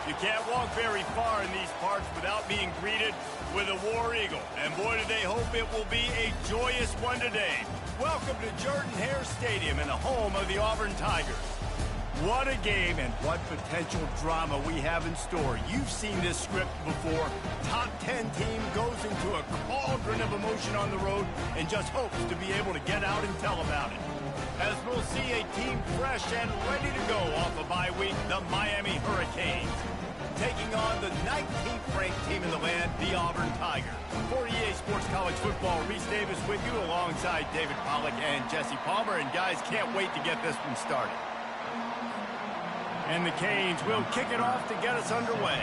You can't walk very far in these parts without being greeted with a War Eagle. And boy, do they hope it will be a joyous one today. Welcome to Jordan-Hare Stadium and the home of the Auburn Tigers. What a game and what potential drama we have in store. You've seen this script before. Top 10 team goes into a cauldron of emotion on the road and just hopes to be able to get out and tell about it. As we'll see a team fresh and ready to go off a bye week, the Miami Hurricanes. taking on the 19th ranked team in the land, the Auburn Tigers. For EA Sports College Football, Reese Davis with you alongside David Pollack and Jesse Palmer. And guys, can't wait to get this one started. And the Canes will kick it off to get us underway.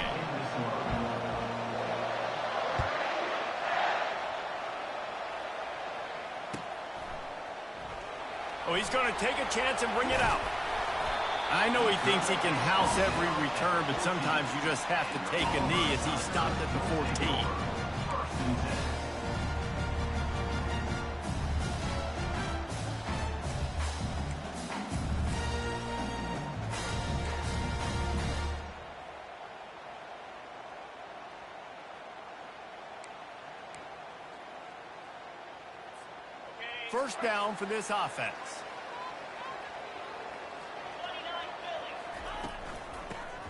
Oh, he's going to take a chance and bring it out. I know he thinks he can house every return, but sometimes you just have to take a knee as he stopped at the 14. First down for this offense.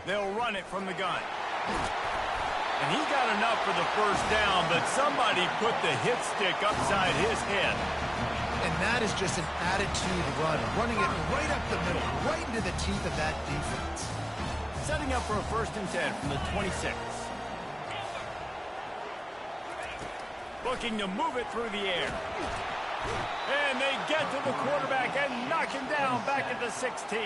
They'll run it from the gun. And he got enough for the first down, but somebody put the hit stick upside his head. And that is just an attitude run, running it right up the middle, right into the teeth of that defense. Setting up for a 1st and 10 from the 26. Looking to move it through the air. And they get to the quarterback and knock him down back at the 16.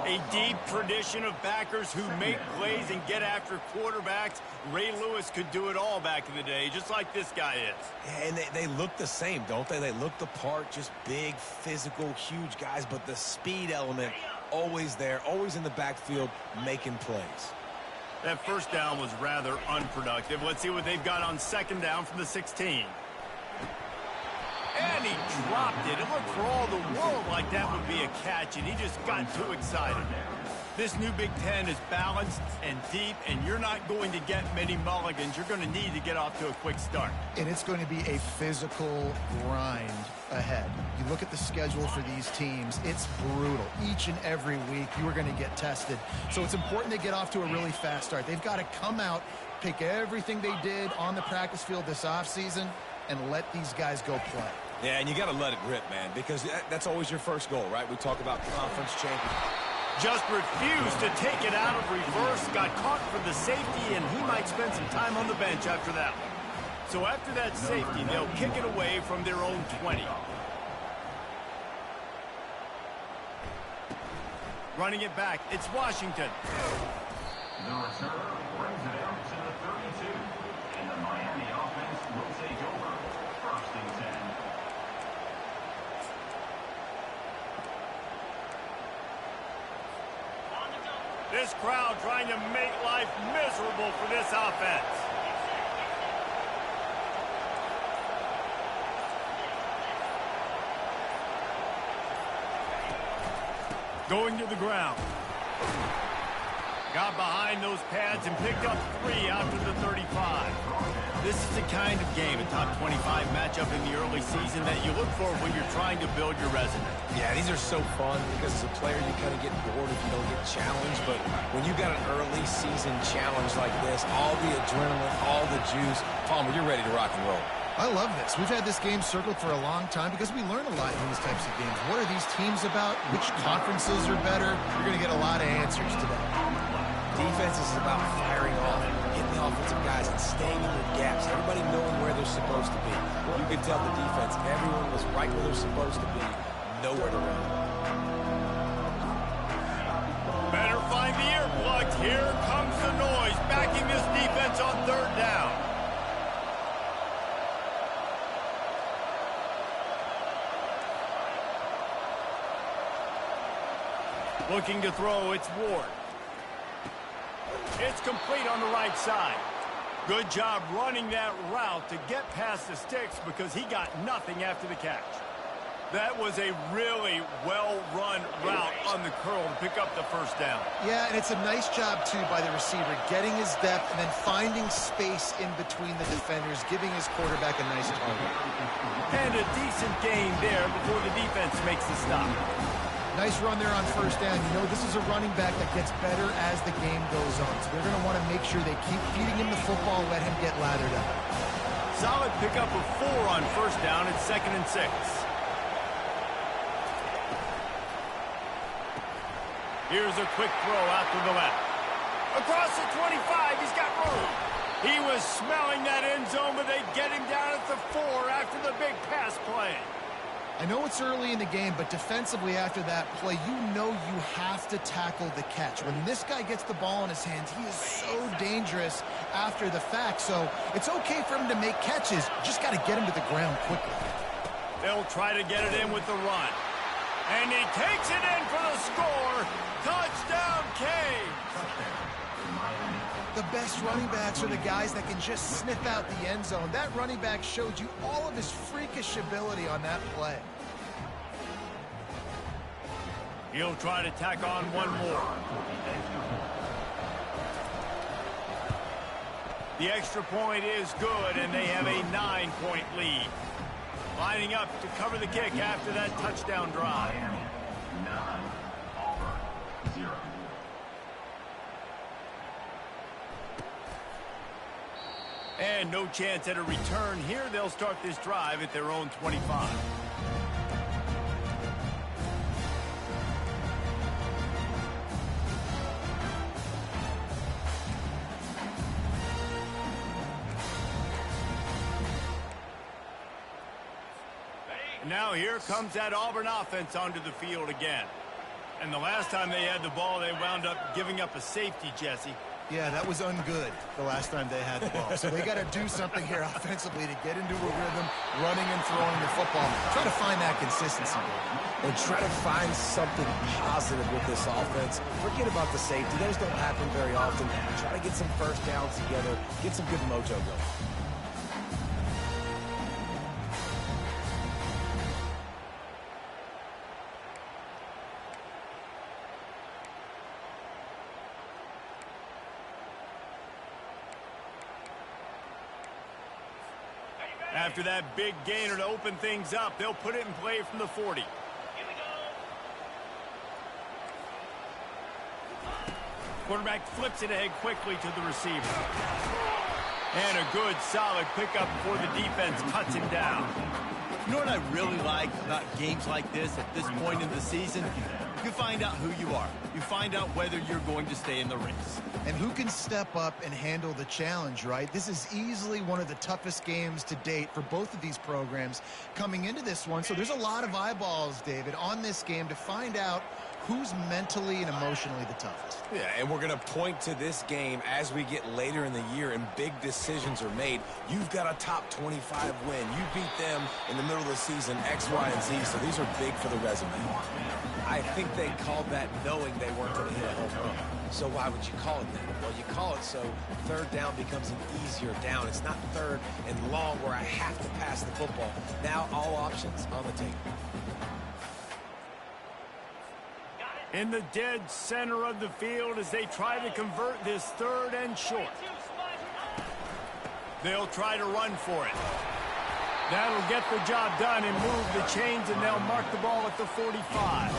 A deep tradition of backers who make plays and get after quarterbacks. Ray Lewis could do it all back in the day, just like this guy is. And they look the same, don't they? They look the part, just big, physical, huge guys, but the speed element always there, always in the backfield, making plays. That first down was rather unproductive. Let's see what they've got on 2nd down from the 16. And he dropped it. It looked for all the world like that would be a catch, and he just got too excited. This new Big Ten is balanced and deep, and you're not going to get many mulligans. You're going to need to get off to a quick start. And it's going to be a physical grind ahead. You look at the schedule for these teams, it's brutal. Each and every week, you are going to get tested. So it's important to get off to a really fast start. They've got to come out, pick everything they did on the practice field this offseason, and let these guys go play. Yeah, and you got to let it rip, man, because that's always your first goal, right? We talk about conference champions. Just refused to take it out of reverse, got caught for the safety, and he might spend some time on the bench after that one. So after that safety, they'll kick it away from their own 20. Running it back, it's Washington. The return brings it out to the 32. And the Miami offense will take over. 1st and 10. This crowd trying to make life miserable for this offense. Going to the ground. Got behind those pads and picked up 3 out to the 35. This is the kind of game, a top 25 matchup in the early season, that you look for when you're trying to build your resume. Yeah, these are so fun because as a player you kind of get bored if you don't get challenged, but when you got an early season challenge like this, all the adrenaline, all the juice, Palmer, you're ready to rock and roll. I love this. We've had this game circled for a long time because we learn a lot in these types of games. What are these teams about? Which conferences are better? You're going to get a lot of answers today. Defense is about firing off, hitting the offensive guys, and staying in their gaps. Everybody knowing where they're supposed to be. You can tell the defense, everyone was right where they're supposed to be, nowhere to run. Better find the earplugs. Here comes the noise, backing this defense on 3rd down. Looking to throw, it's Ward. It's complete on the right side. Good job running that route to get past the sticks because he got nothing after the catch. That was a really well-run route on the curl to pick up the 1st down. Yeah, and it's a nice job, too, by the receiver, getting his depth and then finding space in between the defenders, giving his quarterback a nice target. And a decent gain there before the defense makes the stop. Nice run there on 1st down. You know, this is a running back that gets better as the game goes on. So they're going to want to make sure they keep feeding him the football and let him get lathered up. Solid pickup of 4 on 1st down. It's 2nd and 6. Here's a quick throw out to the left. Across the 25, he's got room. He was smelling that end zone, but they get him down at the 4 after the big pass play. I know it's early in the game, but defensively after that play, you know you have to tackle the catch. When this guy gets the ball in his hands, he is so dangerous after the fact. So it's okay for him to make catches. Just got to get him to the ground quickly. They'll try to get it in with the run. And he takes it in for the score. Touchdown, Canes. The best running backs are the guys that can just sniff out the end zone. That running back showed you all of his freakish ability on that play. He'll try to tack on one more. The extra point is good, and they have a 9-point lead. Lining up to cover the kick after that touchdown drive. 9, Auburn 0. And no chance at a return here. They'll start this drive at their own 25. Now here comes that Auburn offense onto the field again. And the last time they had the ball, they wound up giving up a safety, Jesse. Yeah, that was ungood the last time they had the ball. So they got to do something here offensively to get into a rhythm, running and throwing the football. Try to find that consistency. And try to find something positive with this offense. Forget about the safety. Those don't happen very often. Try to get some first downs together. Get some good mojo going. After that big gainer to open things up, they'll put it in play from the 40. Quarterback flips it ahead quickly to the receiver. And a good, solid pickup before the defense cuts him down. You know what I really like about games like this at this point in the season? You find out who you are. You find out whether you're going to stay in the race. And who can step up and handle the challenge, right? This is easily one of the toughest games to date for both of these programs coming into this one. So there's a lot of eyeballs, David, on this game to find out who's mentally and emotionally the toughest. Yeah, and we're going to point to this game as we get later in the year and big decisions are made. You've got a top 25 win. You beat them in the middle of the season, X, Y, and Z, so these are big for the resume. I think they called that knowing they weren't going to hit a home run. So why would you call it that? Well, you call it so third down becomes an easier down. It's not third and long where I have to pass the football. Now all options on the table. In the dead center of the field as they try to convert this third and short. They'll try to run for it. That'll get the job done and move the chains, and they'll mark the ball at the 45.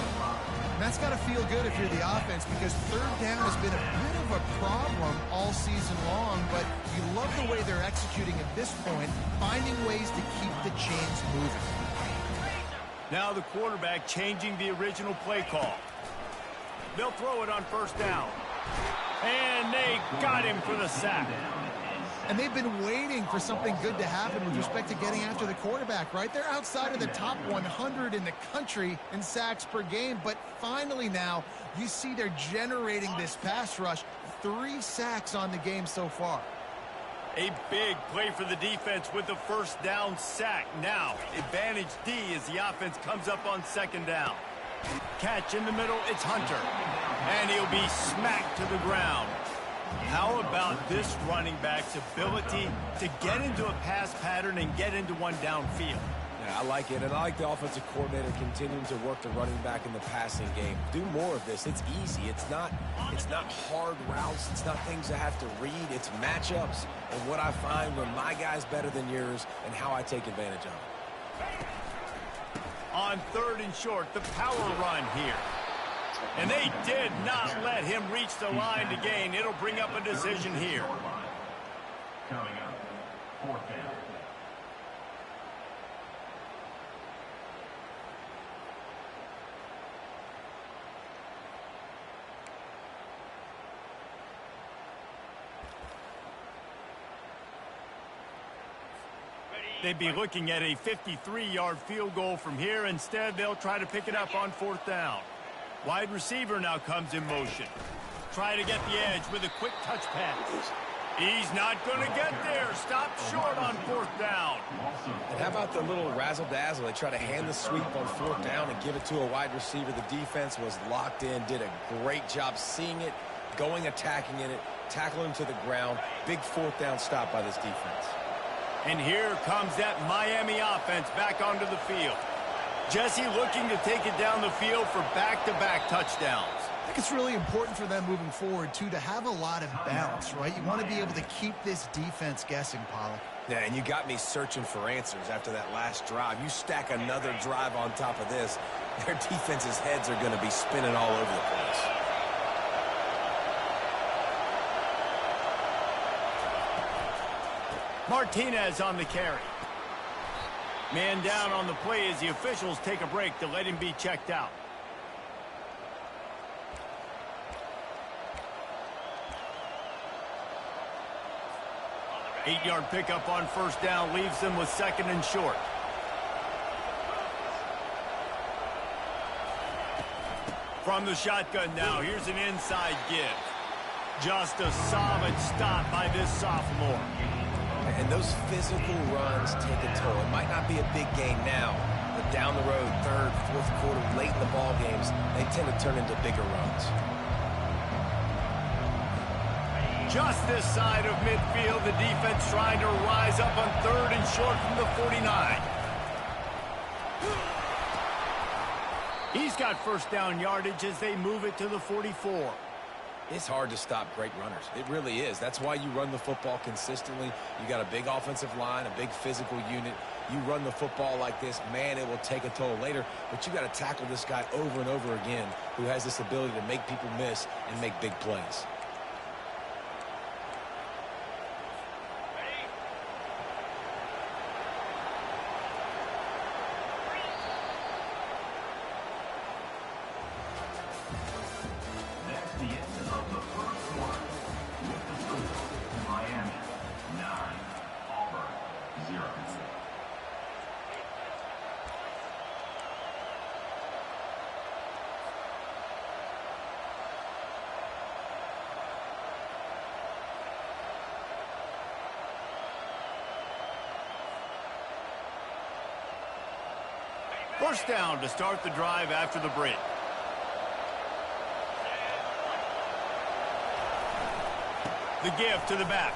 And that's got to feel good if you're the offense, because third down has been a bit of a problem all season long, but you love the way they're executing at this point, finding ways to keep the chains moving. Now the quarterback changing the original play call. They'll throw it on first down. And they got him for the sack. And they've been waiting for something good to happen with respect to getting after the quarterback, right? They're outside of the top 100 in the country in sacks per game, but finally now you see they're generating this pass rush. 3 sacks on the game so far. A big play for the defense with the first down sack. Now, advantage D as the offense comes up on second down. Catch in the middle, it's Hunter. And he'll be smacked to the ground. How about this running back's ability to get into a pass pattern and get into one downfield? Yeah, I like it, and I like the offensive coordinator continuing to work the running back in the passing game. Do more of this. It's easy. It's not hard routes. It's not things I have to read. It's matchups and what I find when my guy's better than yours and how I take advantage of it. On third and short, the power run here. And they did not let him reach the line to gain. It'll bring up a decision here. Coming up, fourth down. they'd be looking at a 53-yard field goal from here. Instead, they'll try to pick it up on 4th down. Wide receiver now comes in motion. Try to get the edge with a quick touch pass. He's not going to get there. Stop short on 4th down. And how about the little razzle-dazzle? They try to hand the sweep on 4th down and give it to a wide receiver. The defense was locked in, did a great job seeing it, going, attacking in it, tackling him to the ground. Big 4th down stop by this defense. And here comes that Miami offense back onto the field. Jesse looking to take it down the field for back-to-back touchdowns. I think it's really important for them moving forward, too, to have a lot of balance, right? You want to be able to keep this defense guessing, Pollock. Yeah, and you got me searching for answers after that last drive. You stack another drive on top of this, their defense's heads are going to be spinning all over the place. Martinez on the carry. Man down on the play as the officials take a break to let him be checked out. Eight-yard pickup on 1st down leaves them with 2nd and short. From the shotgun now, here's an inside give. Just a solid stop by this sophomore. And those physical runs take a toll. It might not be a big game now, but down the road, 3rd, 4th quarter, late in the ball games, they tend to turn into bigger runs. Just this side of midfield, the defense trying to rise up on 3rd and short from the 49. He's got 1st down yardage as they move it to the 44. It's hard to stop great runners. It really is. That's why you run the football consistently. You got a big offensive line, a big physical unit. You run the football like this, man, it will take a toll later. But you got to tackle this guy over and over again who has this ability to make people miss and make big plays. First down to start the drive after the break. The give to the back.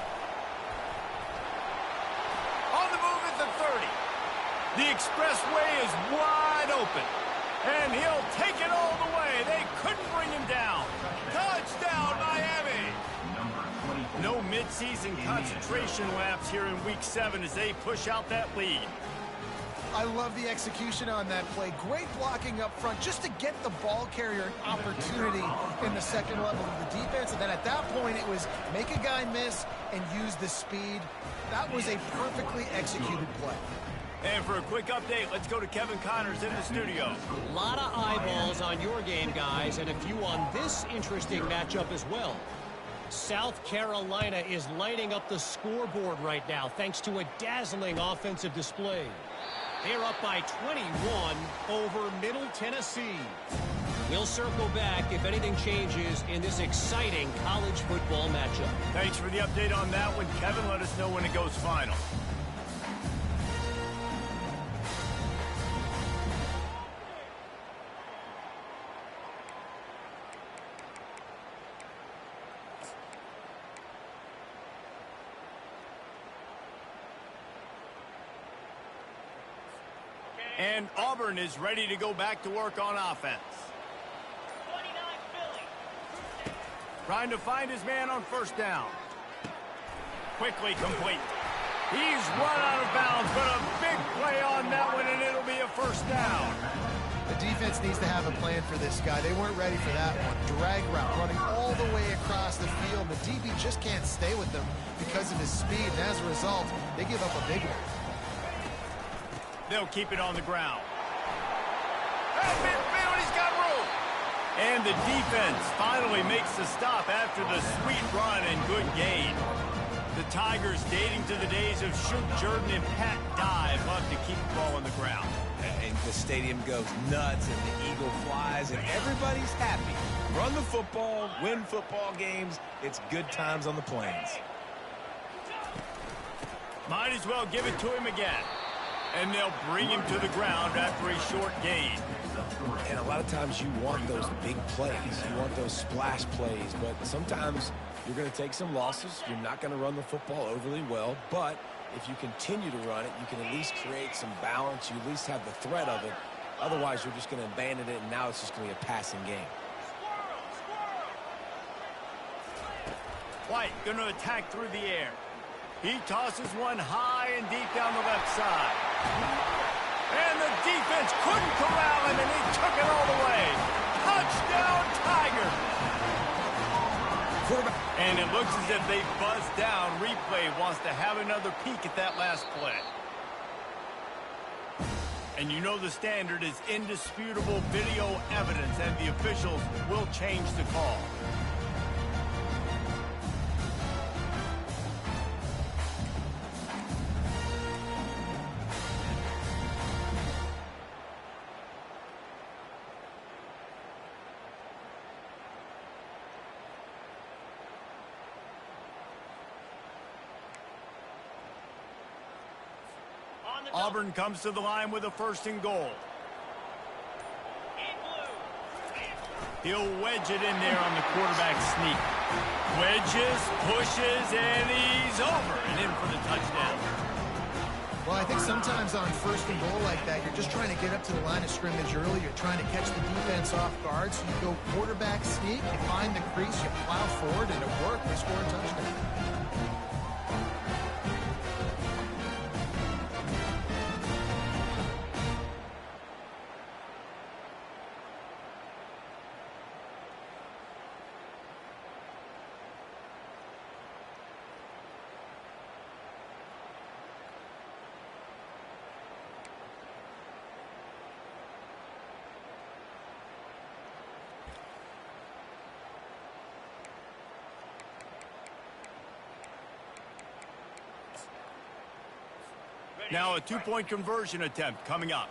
On the move at the 30. The expressway is wide open. And he'll take it all the way. They couldn't bring him down. Touchdown, Miami. No midseason concentration laps here in Week 7 as they push out that lead. I love the execution on that play. Great blocking up front just to get the ball carrier an opportunity in the second level of the defense. And then at that point, it was make a guy miss and use the speed. That was a perfectly executed play. And for a quick update, let's go to Kevin Connors in the studio. A lot of eyeballs on your game, guys, and a few on this interesting matchup as well. South Carolina is lighting up the scoreboard right now thanks to a dazzling offensive display. They're up by 21 over Middle Tennessee. We'll circle back if anything changes in this exciting college football matchup. Thanks for the update on that one, Kevin. Let us know when it goes final. And Auburn is ready to go back to work on offense. Trying to find his man on 1st down. Quickly complete. He's run out of bounds, but a big play on that one, and it'll be a 1st down. The defense needs to have a plan for this guy. They weren't ready for that one. Drag route running all the way across the field. The DB just can't stay with them because of his speed, and as a result, they give up a big one. They'll keep it on the ground. At midfield, he's got room. And the defense finally makes the stop after the sweet run and good gain. The Tigers, dating to the days of should Jordan and Pat dive, love to keep the ball on the ground. And the stadium goes nuts, and the eagle flies, and everybody's happy. Run the football, win football games. It's good times on the Plains. Might as well give it to him again. And they'll bring him to the ground after a short gain. And a lot of times you want those big plays. You want those splash plays, but sometimes you're going to take some losses. You're not going to run the football overly well, but if you continue to run it, you can at least create some balance. You at least have the threat of it. Otherwise, you're just going to abandon it, and now it's just going to be a passing game. White going to attack through the air. He tosses one high and deep down the left side. And the defense couldn't corral him, and he took it all the way. Touchdown, Tigers! And it looks as if they buzzed down. Replay wants to have another peek at that last play. And you know the standard is indisputable video evidence, and the officials will change the call. Auburn comes to the line with a 1st and goal. He'll wedge it in there on the quarterback sneak. Wedges, pushes, and he's over and in for the touchdown. Well, I think sometimes on 1st and goal like that, you're just trying to get up to the line of scrimmage early. You're trying to catch the defense off guard. So you go quarterback sneak, you find the crease, you plow forward, and it worked. They score a touchdown. Now a 2-point conversion attempt coming up.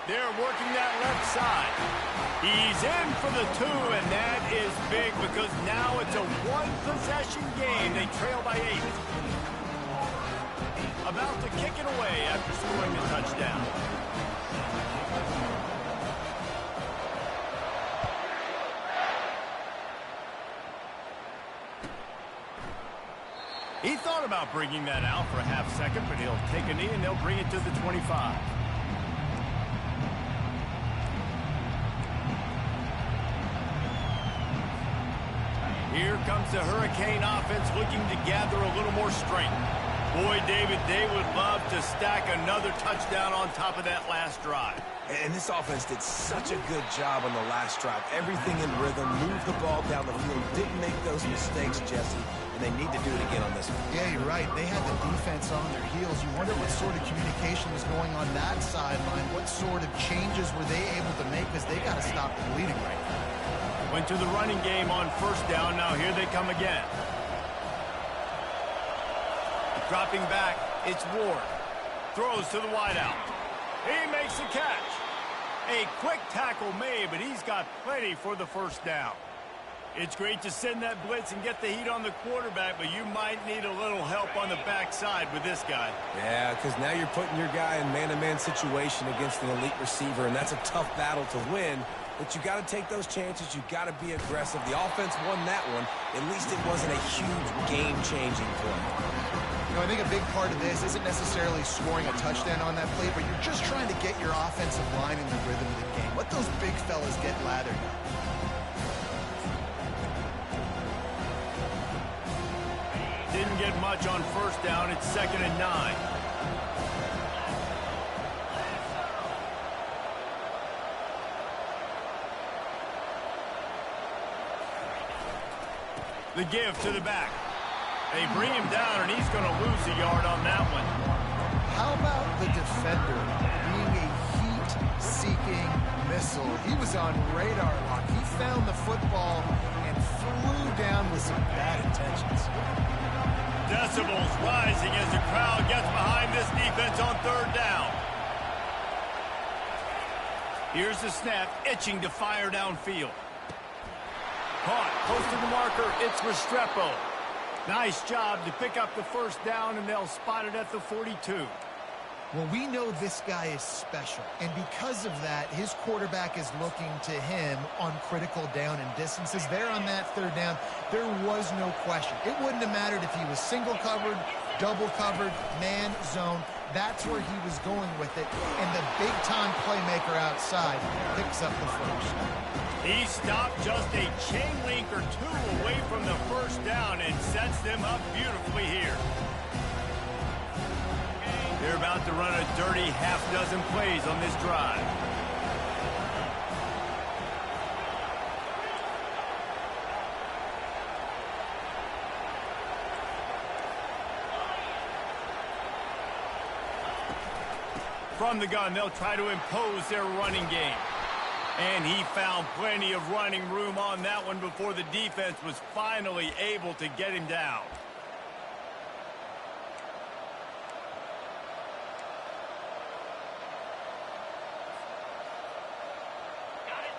They're working that left side. He's in for the 2, and that is big because now it's a 1-possession game. They trail by 8. About to kick it away after scoring a touchdown. He thought about bringing that out for a half second, but he'll take a knee and they'll bring it to the 25. Here comes the Hurricane offense looking to gather a little more strength. Boy, David, they would love to stack another touchdown on top of that last drive. And this offense did such a good job on the last drive. Everything in rhythm, moved the ball down the field, didn't make those mistakes, Jesse. And they need to do it again on this one. Yeah, you're right. They had the defense on their heels. You wonder what sort of communication was going on that sideline. What sort of changes were they able to make, because they got to stop the bleeding right now. Went to the running game on 1st down. Now here they come again. Dropping back, it's Ward. Throws to the wideout. He makes the catch. A quick tackle made, but he's got plenty for the 1st down. It's great to send that blitz and get the heat on the quarterback, but you might need a little help on the backside with this guy. Yeah, because now you're putting your guy in man-to-man situation against an elite receiver, and that's a tough battle to win. But you got to take those chances. You got to be aggressive. The offense won that one. At least it wasn't a huge game-changing play. You know, I think a big part of this isn't necessarily scoring a touchdown on that play, but you're just trying to get your offensive line in the rhythm of the game. Let those big fellas get lathered up. Didn't get much on 1st down. It's 2nd and 9. The give to the back. They bring him down, and he's going to lose a yard on that one. How about the defender Here's the snap, itching to fire downfield. Caught, close to the marker, it's Restrepo. Nice job to pick up the first down, and they'll spot it at the 42. Well, we know this guy is special, and because of that, his quarterback is looking to him on critical down and distances. There on that third down, there was no question. It wouldn't have mattered if he was single covered, double covered, man, zone. That's where he was going with it, and the big-time playmaker outside picks up the first. He stopped just a chain link or two away from the first down and sets them up beautifully here. They're about to run a dirty half-dozen plays on this drive. From the gun, they'll try to impose their running game. And he found plenty of running room on that one before the defense was finally able to get him down.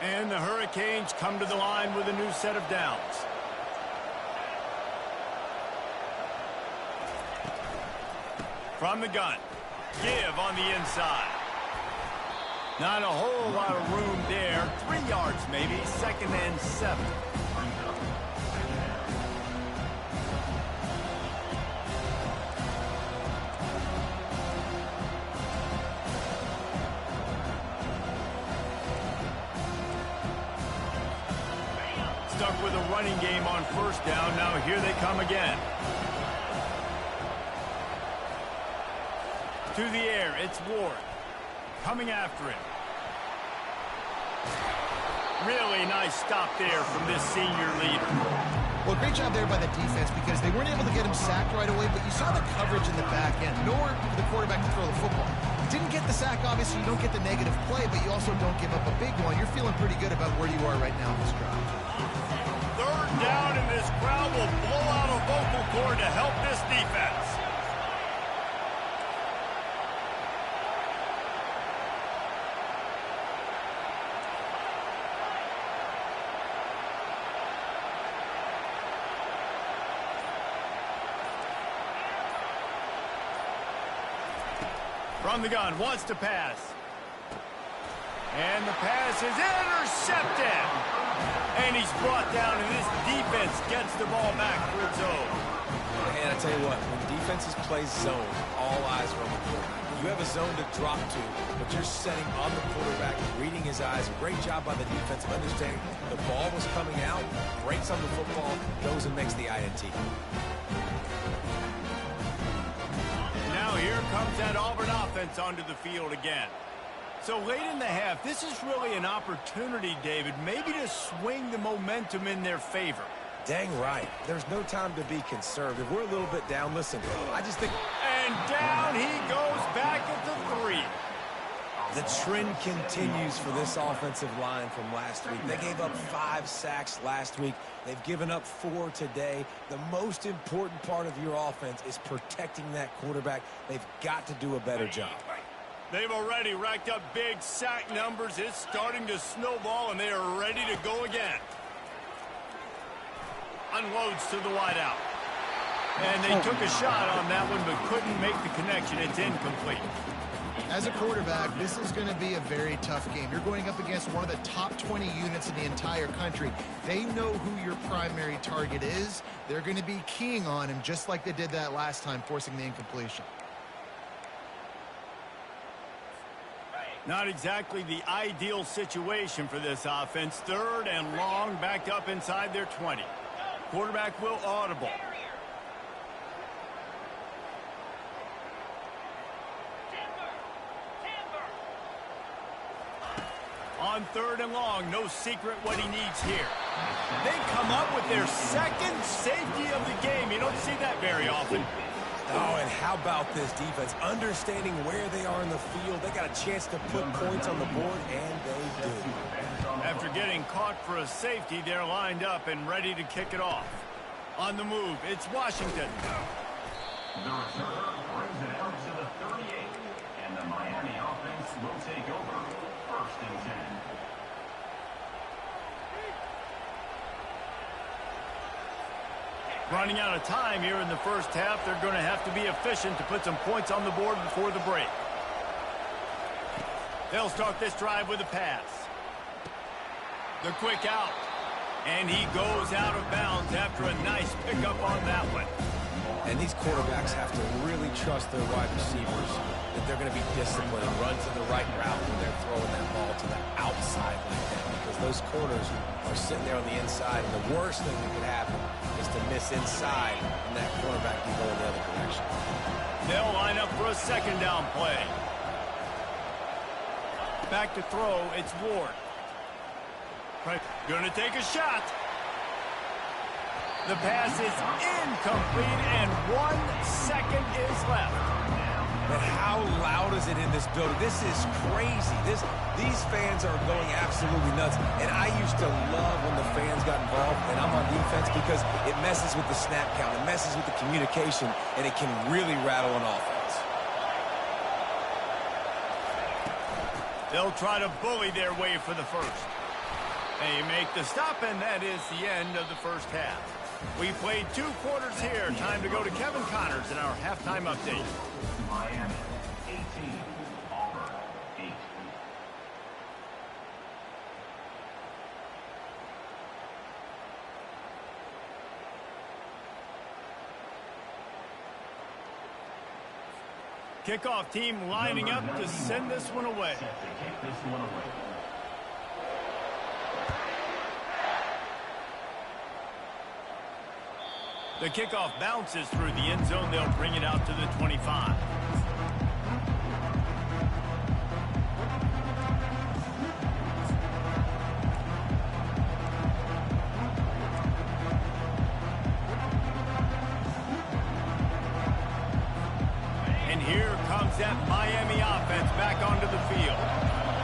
And the Hurricanes come to the line with a new set of downs. From the gun, give on the inside. Not a whole lot of room there. 3 yards maybe, 2nd and 7. Stuck with a running game on first down. Now here they come again. To the air, it's Ward. Coming after him. Really nice stop there from this senior leader. Well, great job there by the defense because they weren't able to get him sacked right away, but you saw the coverage in the back end. Nowhere for the quarterback to throw the football. Didn't get the sack, obviously. You don't get the negative play, but you also don't give up a big one. You're feeling pretty good about where you are right now in this drive. Third down, and this crowd will blow out a vocal cord to help this defense. From the gun, wants to pass. And the pass is intercepted. And he's brought down, and this defense gets the ball back for its own. And I tell you what, when defenses play zone, all eyes are on the quarterback. You have a zone to drop to, but you're setting on the quarterback, reading his eyes. Great job by the defense of understanding the ball was coming out, breaks on the football, goes and makes the INT. Now here comes that Auburn offense onto the field again. So late in the half, this is really an opportunity, David, maybe to swing the momentum in their favor. Dang right. There's no time to be conservative. We're a little bit down. Listen, I just think... And down he goes back at the 3. The trend continues for this offensive line from last week. They gave up 5 sacks last week. They've given up 4 today. The most important part of your offense is protecting that quarterback. They've got to do a better job. They've already racked up big sack numbers. It's starting to snowball, and they are ready to go again. Unloads to the wideout. And they took a shot on that one, but couldn't make the connection. It's incomplete. As a quarterback, this is going to be a very tough game. You're going up against one of the top 20 units in the entire country. They know who your primary target is. They're going to be keying on him just like they did that last time, forcing the incompletion. Not exactly the ideal situation for this offense. 3rd and long, backed up inside their 20. Quarterback will audible. On 3rd and long, no secret what he needs here. They come up with their 2nd safety of the game. You don't see that very often. Oh, and how about this defense? Understanding where they are in the field. They got a chance to put points on the board, and they do. After getting caught for a safety, they're lined up and ready to kick it off. On the move, it's Washington. The returner brings it out to the 38, and the Miami offense will take over. first and 10. Running out of time here in the first half. They're going to have to be efficient to put some points on the board before the break. They'll start this drive with a pass. The quick out. And he goes out of bounds after a nice pickup on that one. And these quarterbacks have to really trust their wide receivers that they're going to be disciplined and run to the right route when they're throwing that ball to the outside like that, because those corners are sitting there on the inside, and the worst thing that could happen is to miss inside and that cornerback can go in the other direction. They'll line up for a second down play. Back to throw, it's Ward. Gonna take a shot. The pass is incomplete, and 1 second is left. But how loud is it in this building? This is crazy. These fans are going absolutely nuts. And I used to love when the fans got involved, and I'm on defense, because it messes with the snap count, it messes with the communication, and it can really rattle an offense. They'll try to bully their way for the first. They make the stop, and that is the end of the first half. We played 2 quarters here. Time to go to Kevin Connors in our halftime update. Miami 18, Auburn 8. Kickoff team lining up to send this one away. Set to kick this one away. The kickoff bounces through the end zone. They'll bring it out to the 25. And here comes that Miami offense back onto the field.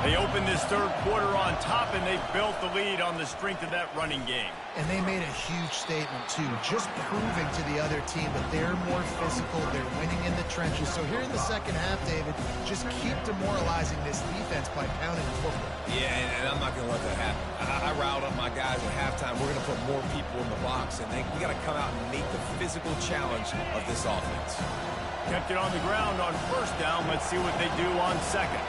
They opened this third quarter on top, and they built the lead on the strength of that running game. And they made a huge statement, too, just proving to the other team that they're more physical, they're winning in the trenches. So here in the second half, David, just keep demoralizing this defense by pounding the football. Yeah, and I'm not going to let that happen. I riled up my guys at halftime. We're going to put more people in the box, and we got to come out and meet the physical challenge of this offense. Kept it on the ground on first down. Let's see what they do on second.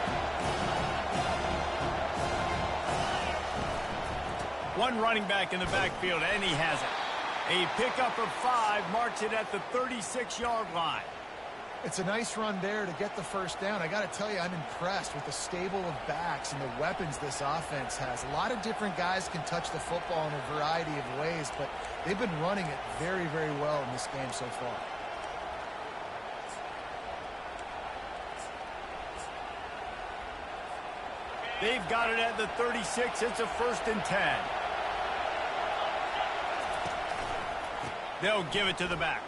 One running back in the backfield, and he has it. A pickup of 5 marks it at the 36-yard line. It's a nice run there to get the first down. I got to tell you, I'm impressed with the stable of backs and the weapons this offense has. A lot of different guys can touch the football in a variety of ways, but they've been running it very, very well in this game so far. They've got it at the 36. It's a 1st and 10. They'll give it to the back.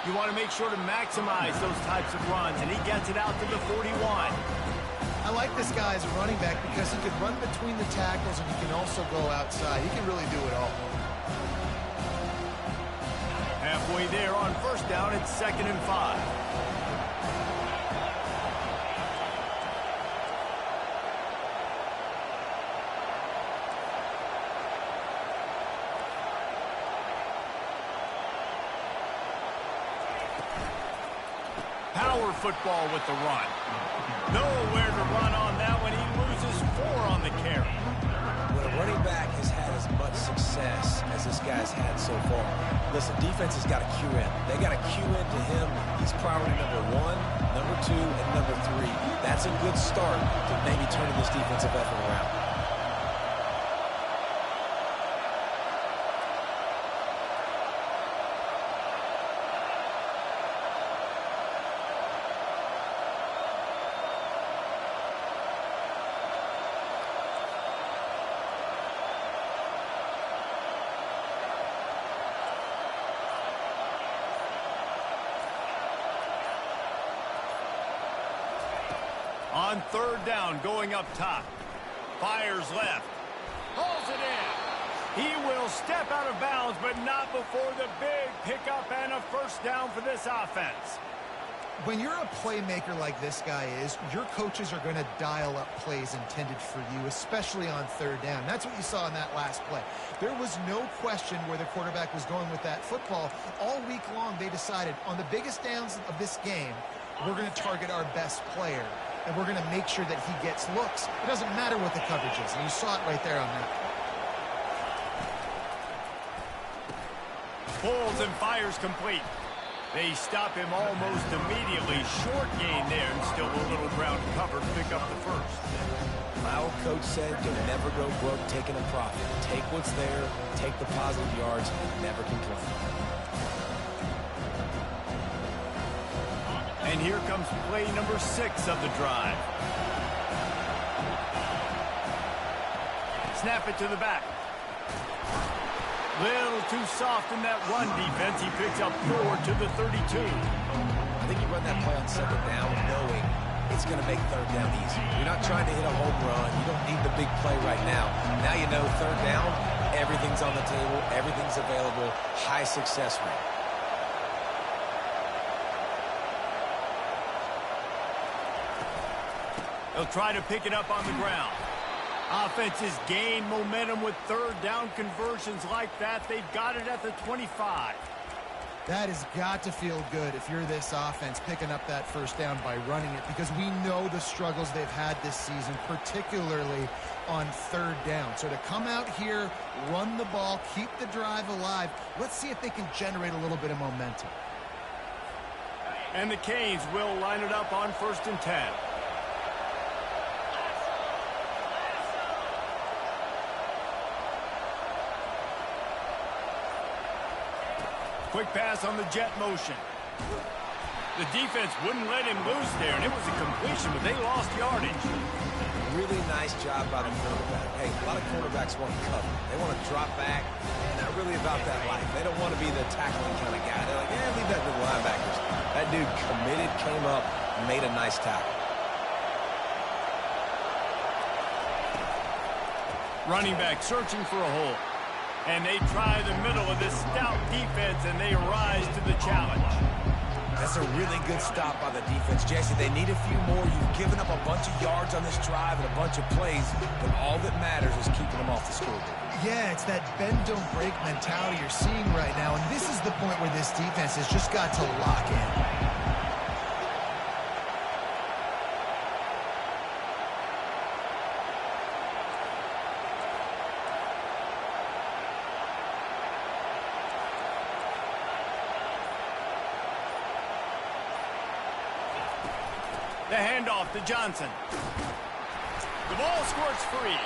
You want to make sure to maximize those types of runs, and he gets it out to the 41. I like this guy as a running back because he can run between the tackles and he can also go outside. He can really do it all. Halfway there on first down, it's 2nd and 5. Power football with the run. Nowhere to run on that one. He loses 4 on the carry. When a running back has had as much success as this guy's had so far, listen, defense has got to cue in. They got to cue into him. He's priority number 1, number 2, and number 3. That's a good start to maybe turning this defensive effort around. On third down, going up top. Fires left. Hauls it in. He will step out of bounds, but not before the big pickup and a first down for this offense. When you're a playmaker like this guy is, your coaches are going to dial up plays intended for you, especially on third down. That's what you saw in that last play. There was no question where the quarterback was going with that football. All week long, they decided on the biggest downs of this game, we're going to target our best player, and we're going to make sure that he gets looks. It doesn't matter what the coverage is, and you saw it right there on that play. Pulls and fires complete. They stop him almost immediately. Short gain there, and still a little ground cover to pick up the first. Our coach said you'll never go broke taking a profit. Take what's there, take the positive yards, and never complain. And here comes play number 6 of the drive. Snap it to the back. Little too soft in that run defense. He picks up 4 to the 32. I think you run that play on second down knowing it's going to make third down easy. You're not trying to hit a home run. You don't need the big play right now. Now you know third down, everything's on the table, everything's available, high success rate. They'll try to pick it up on the ground. Offenses gain momentum with third down conversions like that. They've got it at the 25. That has got to feel good if you're this offense picking up that first down by running it, because we know the struggles they've had this season, particularly on third down. So to come out here, run the ball, keep the drive alive, let's see if they can generate a little bit of momentum. And the Canes will line it up on 1st and 10. Quick pass on the jet motion. The defense wouldn't let him loose there, and it was a completion, but they lost yardage. Really nice job by the quarterback. Hey, a lot of quarterbacks want to cover. They want to drop back. They're not really about that life. They don't want to be the tackling kind of guy. They're like, yeah, leave that to the linebackers. That dude committed, came up, made a nice tackle. Running back searching for a hole. And they try the middle of this stout defense, and they rise to the challenge. That's a really good stop by the defense. Jesse, they need a few more. You've given up a bunch of yards on this drive and a bunch of plays, but all that matters is keeping them off the scoreboard. Yeah, it's that bend, don't break mentality you're seeing right now, and this is the point where this defense has just got to lock in. The handoff to Johnson. The ball squirts free.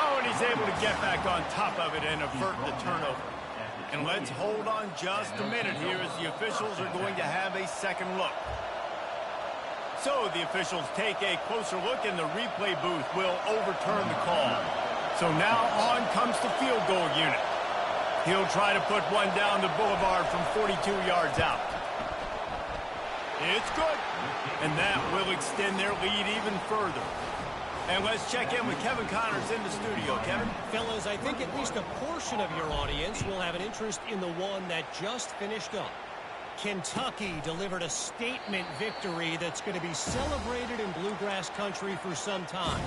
Oh, and he's able to get back on top of it and avert the turnover. And let's hold on just a minute here as the officials are going to have a second look. So the officials take a closer look, and the replay booth will overturn the call. So now on comes the field goal unit. He'll try to put one down the boulevard from 42 yards out. It's good. And that will extend their lead even further. And let's check in with Kevin Connors in the studio. Kevin? Fellas, I think at least a portion of your audience will have an interest in the one that just finished up. Kentucky delivered a statement victory that's going to be celebrated in Bluegrass country for some time.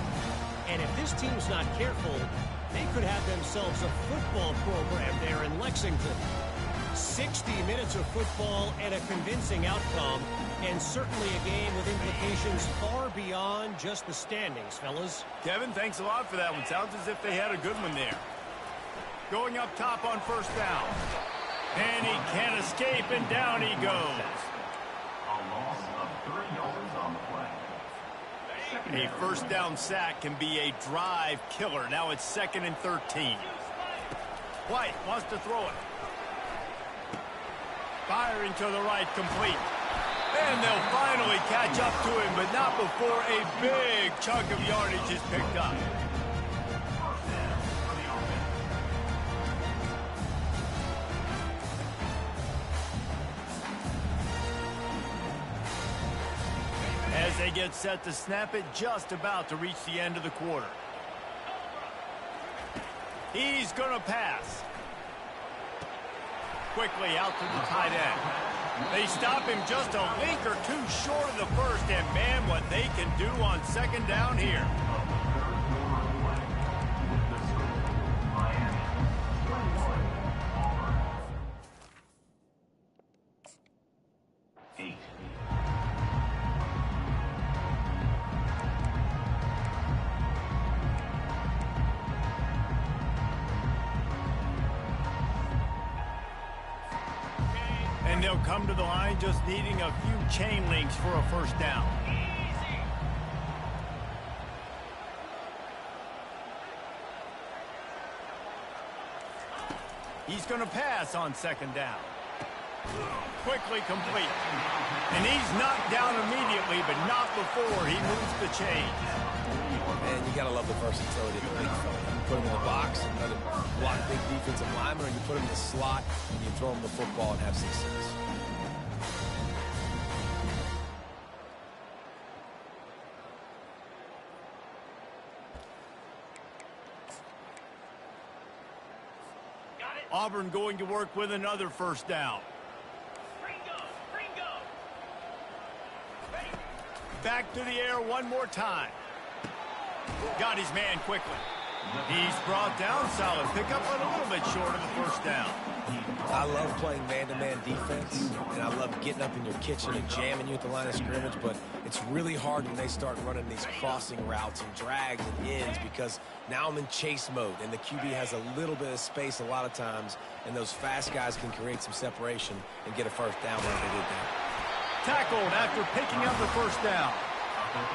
And if this team's not careful, they could have themselves a football program there in Lexington. 60 minutes of football and a convincing outcome, and certainly a game with implications far beyond just the standings, fellas. Kevin, thanks a lot for that one. Sounds as if they had a good one there. Going up top on first down. And he can't escape, and down he goes. A loss of 3 yards on the play. A first down sack can be a drive killer. Now it's 2nd and 13. White wants to throw it. Firing to the right, complete. And they'll finally catch up to him, but not before a big chunk of yardage is picked up. As they get set to snap it, just about to reach the end of the quarter. He's going to pass. Quickly out to the tight end. They stop him just a link or two short of the first, and man, what they can do on second down here. And they'll come to the line just needing a few chain links for a first down. He's going to pass on second down. Quickly complete. And he's knocked down immediately, but not before he moves the chains. Man, you got to love the versatility of the big fella. You put him in the box and let him block big defensive linemen, or you put him in the slot and you throw him the football and have success. Auburn going to work with another first down. Back to the air one more time. Got his man quickly. He's brought down. Solid pickup, but a little bit short of the first down. I love playing man-to-man defense, and I love getting up in your kitchen and jamming you at the line of scrimmage, but it's really hard when they start running these crossing routes and drags and ends, because now I'm in chase mode, and the QB has a little bit of space a lot of times, and those fast guys can create some separation and get a first down when they did that. Tackled after picking up the first down.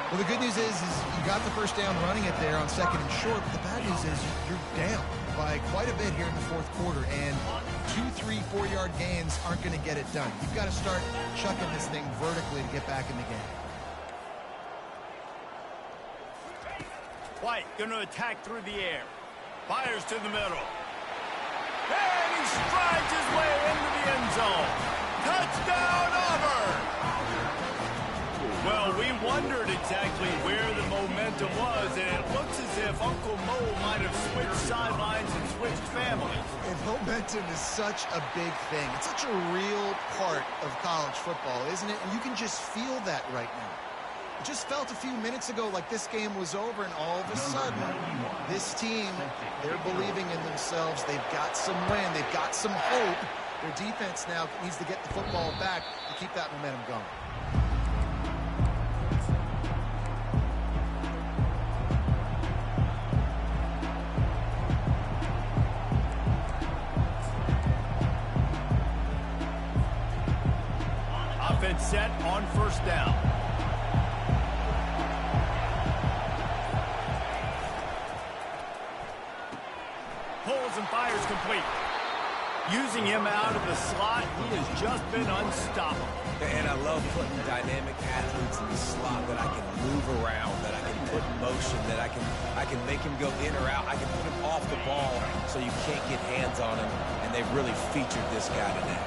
Well, the good news is you got the first down running it there on second and short, but the bad news is you're down by quite a bit here in the fourth quarter, and 2, 3, 4-yard gains aren't going to get it done. You've got to start chucking this thing vertically to get back in the game. White going to attack through the air. Fires to the middle. And he strides his way into the end zone. Touchdown, Auburn! Well, we wondered exactly where the momentum was, and it looks as if Uncle Mo might have switched sidelines and switched families. And momentum is such a big thing. It's such a real part of college football, isn't it? And you can just feel that right now. It just felt a few minutes ago like this game was over, and all of a sudden, this team, they're believing in themselves. They've got some wind. They've got some hope. Their defense now needs to get the football back to keep that momentum going. Offense set on first down. Pulls and fires complete. Using him out of the slot, he has just been unstoppable. And I love putting dynamic athletes in the slot that I can move around, that I can put in motion, that I can make him go in or out. I can put him off the ball so you can't get hands on him, and they've really featured this guy today.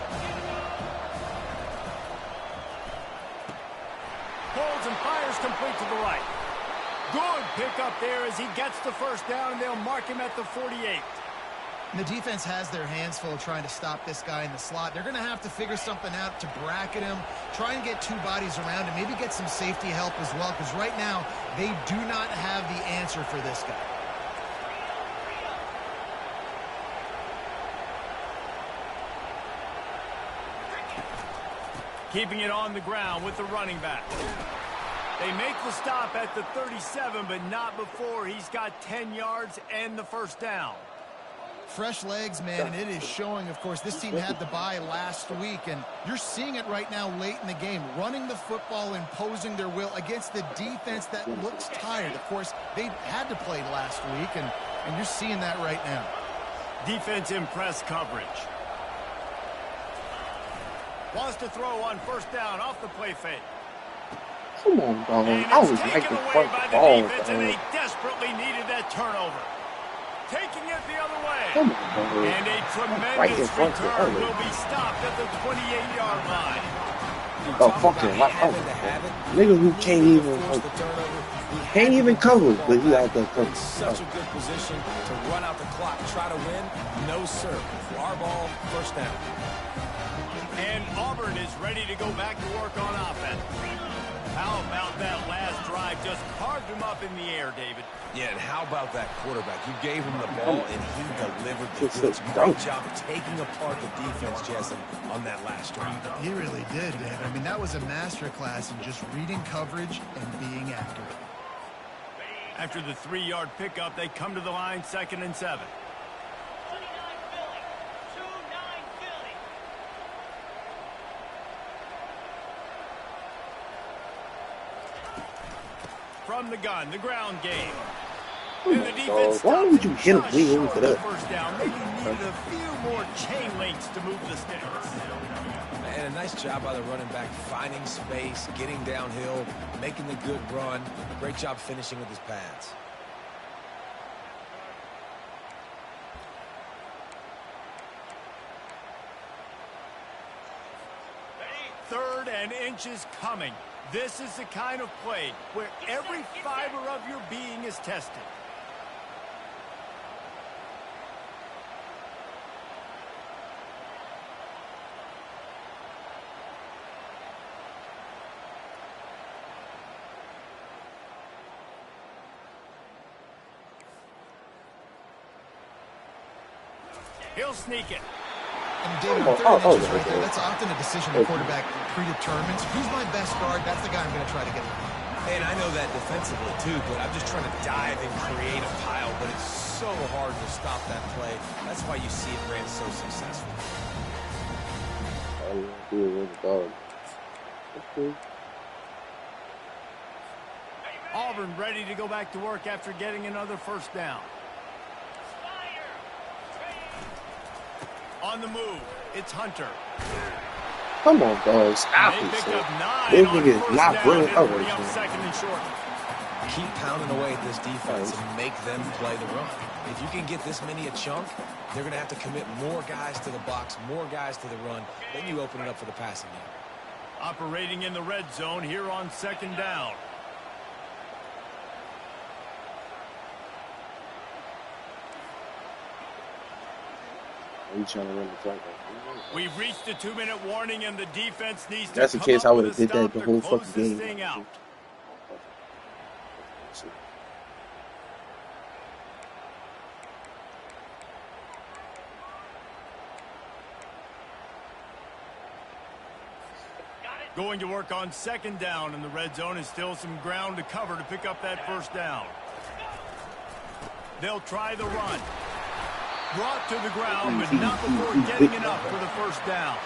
Pulls and fires complete to the right. Good pickup there as he gets the first down, and they'll mark him at the 48. And the defense has their hands full trying to stop this guy in the slot. They're going to have to figure something out to bracket him, try and get two bodies around him, maybe get some safety help as well, because right now they do not have the answer for this guy. Keeping it on the ground with the running back. They make the stop at the 37, but not before he's got 10 yards and the first down. Fresh legs, man, and it is showing, of course, this team had the bye last week, and you're seeing it right now late in the game, running the football, imposing their will against the defense that looks tired. Of course, they had to play last week, and you're seeing that right now. Defense in press coverage. Wants to throw on first down off the play fake. Come on, dog. And I was it's right taken the away first by the ball, defense, and dog. they desperately needed that turnover. Taking it the other way. Come on, dog. And a Right in tremendous front of the return other. will be stopped at the 28-yard line. Oh, fucking right. Oh, nigga who can't even cover, but he out there In covering. such a good position to run out the clock, try to win. No, sir. Our ball, first down. And Auburn is ready to go back to work on offense. How about that last drive? Just carved him up in the air, David. Yeah, and how about that quarterback? You gave him the ball, and he delivered the goods. Great job taking apart the defense, Jesse, on that last drive. He really did, Dave. I mean, that was a masterclass in just reading coverage and being accurate. After the 3-yard pickup, they come to the line, 2nd and 7. From the gun, the ground game. And the defense why would you hit him way over that? First down. Maybe needed a few more chain links to move the sticks. And a nice job by the running back, finding space, getting downhill, making the good run. Great job finishing with his pads. Third and inches coming. This is the kind of play where every fiber of your being is tested. He'll sneak it. And David, on 3rd inches right there, that's often a decision the quarterback predetermines. Who's my best guard? That's the guy I'm going to try to get around. And I know that defensively too, but I'm just trying to dive and create a pile, but it's so hard to stop that play. That's why you see it ran so successful. All you have to do is run the ball. Okay. Auburn ready to go back to work after getting another first down. On the move, it's Hunter. Come on, dog. Stop They it, pick sir. up 9 This on nigga is first not down. running It'll coverage, bring up man. 2nd and short. Keep pounding away at this defense and make them play the run. If you can get this many a chunk, they're going to have to commit more guys to the box, more guys to the run. Then you open it up for the passing game. Operating in the red zone here on 2nd down. Are you trying to run the clock? We've reached the 2-minute warning, and the defense needs That's to the come case, up I with would've a did that stop the to whole close fucking this game. thing out. Going to work on 2nd down, and the red zone is still some ground to cover to pick up that first down. They'll try the run. Brought to the ground, but not before getting enough for the first down.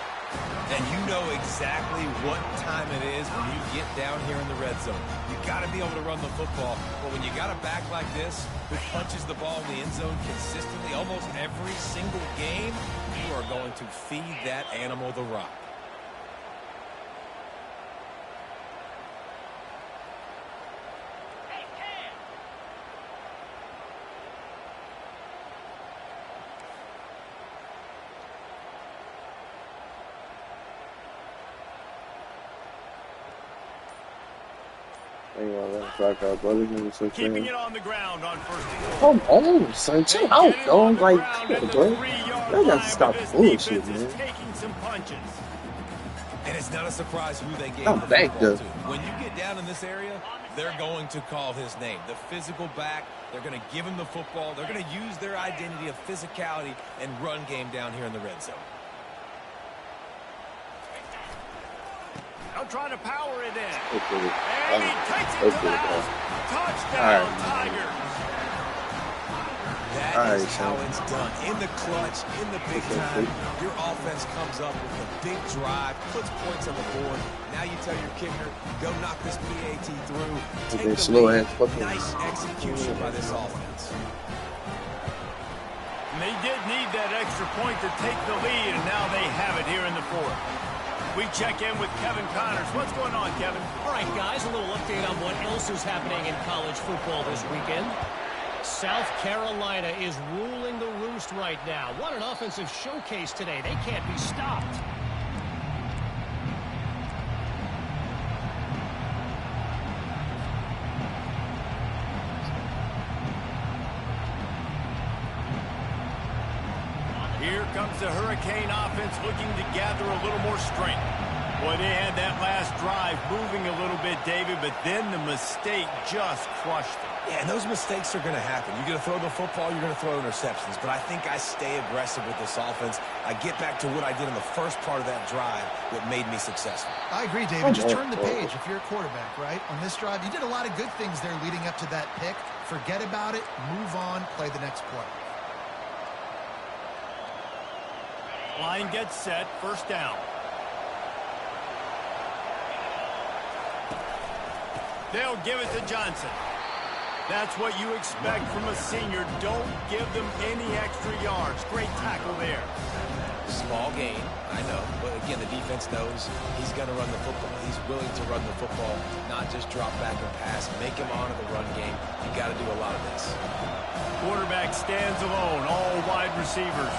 And you know exactly what time it is when you get down here in the red zone. You got to be able to run the football, but when you got a back like this who punches the ball in the end zone consistently almost every single game, you are going to feed that animal the rock. Keeping it on the ground on 1st and 4. Come on, son. Chill out, dog. Like, come on, bro. Y'all got to stop bullshit, man. Taking some punches. And it's not a surprise who they gave I'm the back, football though. to. When you get down in this area, they're going to call his name. The physical back, they're going to give him the football. They're going to use their identity of physicality and run game down here in the red zone. I'm trying to power it in. Okay. And he takes it to the house. Touchdown, Tigers. That is how it's done. In the clutch, in the big time, your offense comes up with a big drive, puts points on the board. Now you tell your kicker, go knock this PAT through. Take the lead. Nice execution by this offense. And they did need that extra point to take the lead, and now they have it here in the 4th. We check in with Kevin Connors. What's going on, Kevin? All right, guys, a little update on what else is happening in college football this weekend. South Carolina is ruling the roost right now. What an offensive showcase today. They can't be stopped. Here comes the Hurricane offense looking to gather a little more strength. Boy, they had that last drive moving a little bit, David, but then the mistake just crushed them. Yeah, and those mistakes are going to happen. You're going to throw the football, you're going to throw interceptions. But I think I stay aggressive with this offense. I get back to what I did in the first part of that drive, what made me successful. I agree, David. Just turn the page if you're a quarterback, right? On this drive, you did a lot of good things there leading up to that pick. Forget about it, move on, play the next play. Line gets set, first down. They'll give it to Johnson. That's what you expect from a senior. Don't give them any extra yards. Great tackle there. Small gain, I know. But again, the defense knows he's going to run the football. He's willing to run the football, not just drop back and pass. Make him honor the run game. You got to do a lot of this. Quarterback stands alone, all wide receivers.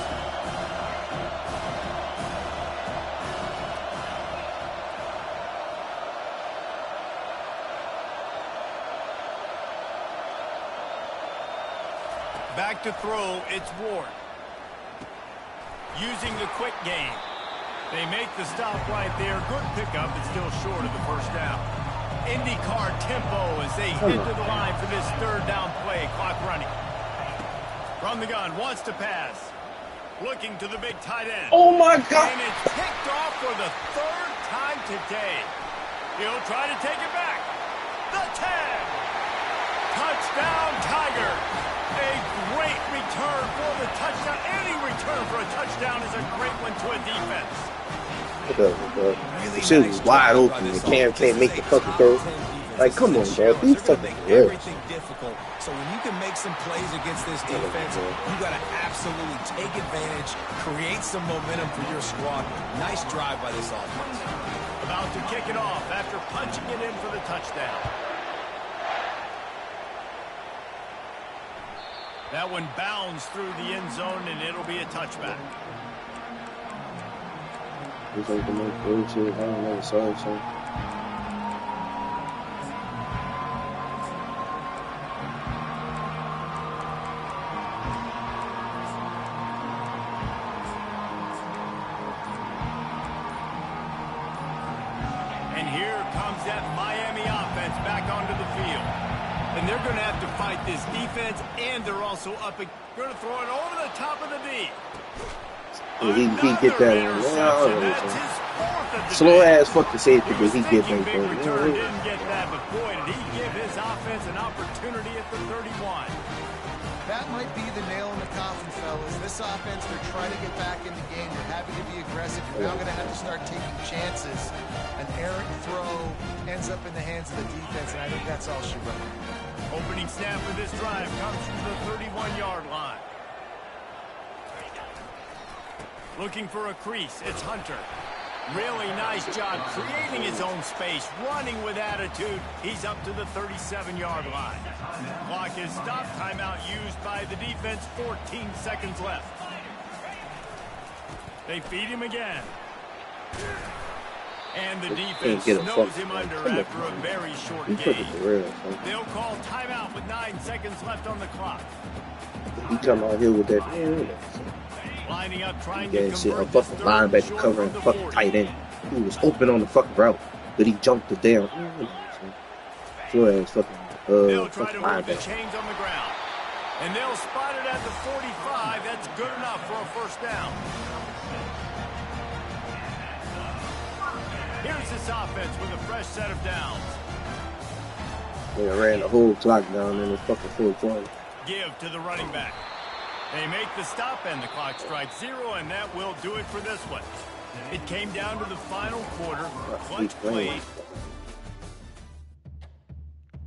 Back to throw, it's Ward. Using the quick game. They make the stop right there. Good pickup, but still short of the first down. IndyCar tempo as they head to the line for this third down play. Clock running. From the gun, wants to pass. Looking to the big tight end. Oh, my God. And it's picked off for the third time today. He'll try to take it back. The 10. Touchdown, Tiger. A great return for the touchdown. Any return for a touchdown is a great one to a defense. The shit was wide open. The Cam can't make the fucking throw. Like, come on, bro. These fucking everything difficult. So when you can make some plays against this defense, you got to absolutely take advantage, create some momentum for your squad. Nice drive by this offense. About to kick it off after punching it in for the touchdown. That one bounds through the end zone, and it'll be a touchback. He's like the most bullshit. I don't know. Sorry. And here comes that Miami offense back onto the field. And they're going to have to fight this defense, and they're also up. Going to throw it over the top of the D. He get that one. Slow ass fucking safety, but he get that big return, didn't get that, but boy, did he give his offense an opportunity at the 31. That might be the nail in the coffin, fellas. This offense, they're trying to get back in the game. They're having to be aggressive. You're now going to have to start taking chances. An errant throw ends up in the hands of the defense, and I think that's all she wrote. Opening snap for this drive comes from the 31-yard line. Looking for a crease, it's Hunter. Really nice job creating his own space, running with attitude. He's up to the 37-yard line. Clock is stopped. Timeout used by the defense. 14 seconds left. They feed him again. And the defense snows him under after a very short game. They'll call timeout with 9 seconds left on the clock. He come out here with that. Lining up, trying to shit, a convert fucking linebacker covering a fucking tight end. He was open on the fucking route, but he jumped it down. Slow ass fucking they'll try to move the linebacker. chains on the ground. And they'll spot it at the 45. That's good enough for a first down. Here's this offense with a fresh set of downs. They ran the whole clock down in the fucking full quarter. Give to the running back. They make the stop, and the clock strikes 0, and that will do it for this one. It came down to the final quarter. Clutch play